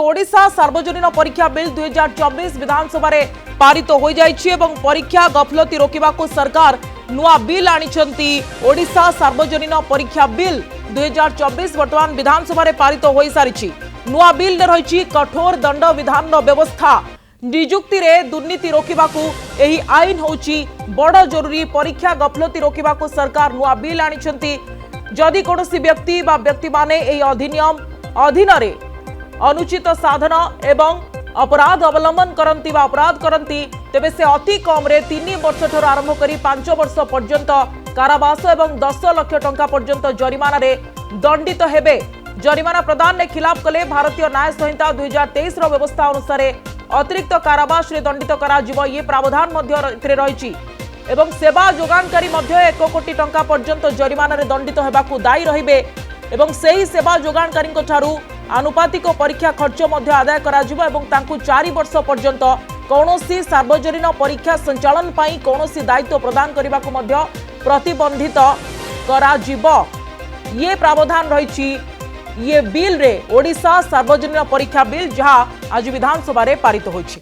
ओडिशा सार्वजनीन परीक्षा बिल 2024 विधानसभा रे पारित हो जाइछि एवं परीक्षा गफलती रोकवा को सरकार नुआ बिल आनिछंती। ओडिशा सार्वजनीन परीक्षा बिल 2024 वर्तमान विधानसभा रे पारित हो सारिछि। नुआ बिल रे रहिछि कठोर दंड विधान व्यवस्था। नियुक्ति रे दुर्नीति रोकवा को एही आईन होछि बड़ जरूरी। परीक्षा गफलती रोकवा को सरकार नुआ बिल आनिछंती। जदि कोनोसी व्यक्ति बा व्यक्ति माने एही अधिनियम अधीन रे अनुचित साधन एवं अपराध अवलंबन करती वा अपराध करती तेबे से अति कम रे 3 वर्ष ठर आरंभ करी 5 वर्ष पर्यंत कारावास एवं 10 लाख टंका पर्यंत जरिमाना रे दंडित हेबे। जरिमाना प्रदान ने खिलाफ कले भारतीय न्याय संहिता 2023 रो व्यवस्था अनुसार अतिरिक्त कारावास रे दंडित करा जिवो। ये प्रावधान मध्य रहिछि एवं सेवा जोगानकारी मध्य 1 कोटी टंका पर्यंत जरिमाना रे दंडित हेबाकू दायी रहिबे एवं सेही सेवा जोगानकारी ठारू आनुपातिक परीक्षा खर्च मध्य आदाय करा जिवो एवं तांकू 4 वर्ष पर्यंत कौनसी सार्वजनीन परीक्षा संचालन पाई कौनसी दायित्व प्रदान करने को मध्य प्रतिबंधित करा जिवो। ये प्रावधान रही ये बिल रे ओडिशा सार्वजनीन परीक्षा बिल जहां आज विधानसभा रे पारित होइछि।